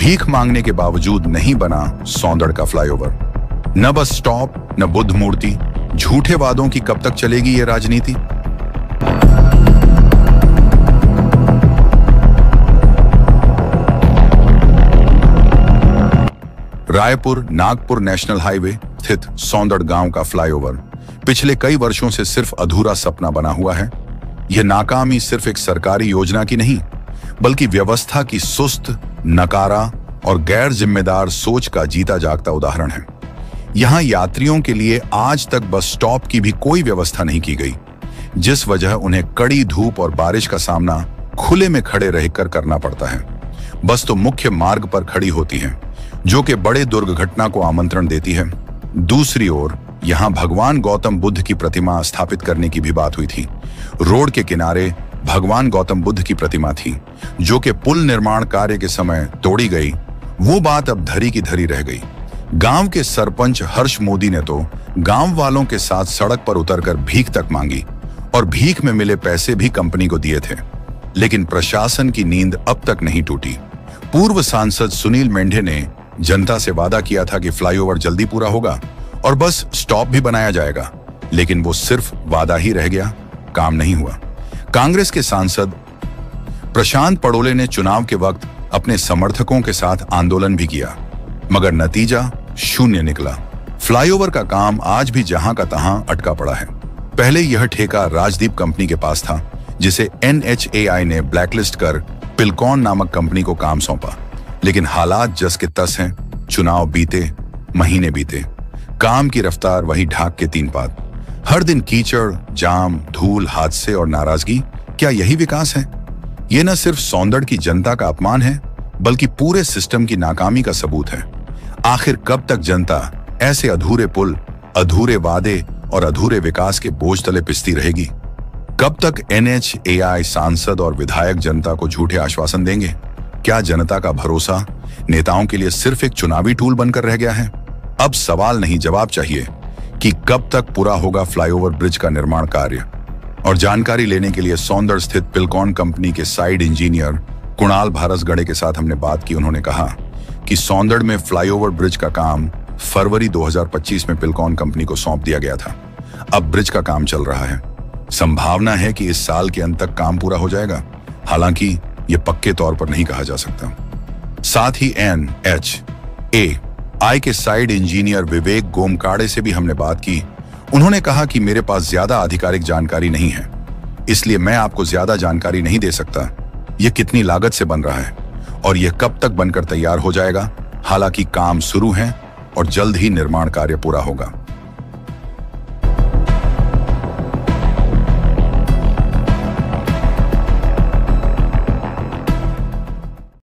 भीख मांगने के बावजूद नहीं बना सौंदड़ का फ्लाईओवर। न बस स्टॉप, न बुद्ध मूर्ति। झूठे वादों की कब तक चलेगी ये राजनीति? रायपुर नागपुर नेशनल हाईवे स्थित सौंदड़ गांव का फ्लाईओवर पिछले कई वर्षों से सिर्फ अधूरा सपना बना हुआ है। यह नाकामी सिर्फ एक सरकारी योजना की नहीं, बल्कि व्यवस्था की सुस्त, नकारा और गैर जिम्मेदार सोच का जीता जागता उदाहरण है। यहां यात्रियों के लिए आज तक बस स्टॉप की भी कोई व्यवस्था नहीं की गई, जिस वजह उन्हें कड़ी धूप और बारिश का सामना खुले में खड़े रहकर करना पड़ता है। बस तो मुख्य मार्ग पर खड़ी होती है, जो कि बड़े दुर्घटना को आमंत्रण देती है। दूसरी ओर यहां भगवान गौतम बुद्ध की प्रतिमा स्थापित करने की भी बात हुई थी। रोड के किनारे भगवान गौतम बुद्ध की प्रतिमा थी, जो कि पुल निर्माण कार्य के समय तोड़ी गई। वो बात अब धरी की धरी रह गई। गांव के सरपंच हर्ष मोदी ने तो गांव वालों के साथ सड़क पर उतरकर भीख तक मांगी और भीख में मिले पैसे भी कंपनी को दिए थे, लेकिन प्रशासन की नींद अब तक नहीं टूटी। पूर्व सांसद सुनील मेंढे ने जनता से वादा किया था कि फ्लाईओवर जल्दी पूरा होगा और बस स्टॉप भी बनाया जाएगा, लेकिन वो सिर्फ वादा ही रह गया, काम नहीं हुआ। कांग्रेस के सांसद प्रशांत पड़ोले ने चुनाव के वक्त अपने समर्थकों के साथ आंदोलन भी किया, मगर नतीजा शून्य निकला। फ्लाईओवर का काम आज भी जहां का तहां अटका पड़ा है। पहले यह ठेका राजदीप कंपनी के पास था, जिसे NHAI ने ब्लैकलिस्ट कर पिलकॉन नामक कंपनी को काम सौंपा, लेकिन हालात जस के तस हैं। चुनाव बीते, महीने बीते, काम की रफ्तार वही ढाक के तीन पात। हर दिन कीचड़, जाम, धूल, हादसे और नाराजगी। क्या यही विकास है? ये न सिर्फ सौंदड़ की जनता का अपमान है, बल्कि पूरे सिस्टम की नाकामी का सबूत है। आखिर कब तक जनता ऐसे अधूरे पुल, अधूरे वादे और अधूरे विकास के बोझ तले पिसती रहेगी? कब तक NHAI सांसद और विधायक जनता को झूठे आश्वासन देंगे? क्या जनता का भरोसा नेताओं के लिए सिर्फ एक चुनावी टूल बनकर रह गया है? अब सवाल नहीं, जवाब चाहिए कि कब तक पूरा होगा फ्लाईओवर ब्रिज का निर्माण कार्य। और जानकारी लेने के लिए सौंदड़ स्थित पिलकॉन कंपनी के साइड इंजीनियर कुणाल भारसगढ़े के साथ हमने बात की। उन्होंने कहा कि सौंदड़ में फ्लाईओवर ब्रिज का काम फरवरी 2025 में पिलकॉन कंपनी को सौंप दिया गया था। अब ब्रिज का काम चल रहा है। संभावना है कि इस साल के अंत तक काम पूरा हो जाएगा, हालांकि यह पक्के तौर पर नहीं कहा जा सकता। साथ ही NHAI के साइड इंजीनियर विवेक गोमकाड़े से भी हमने बात की। उन्होंने कहा कि मेरे पास ज्यादा आधिकारिक जानकारी नहीं है, इसलिए मैं आपको ज्यादा जानकारी नहीं दे सकता। यह कितनी लागत से बन रहा है और यह कब तक बनकर तैयार हो जाएगा। हालांकि काम शुरू है और जल्द ही निर्माण कार्य पूरा होगा।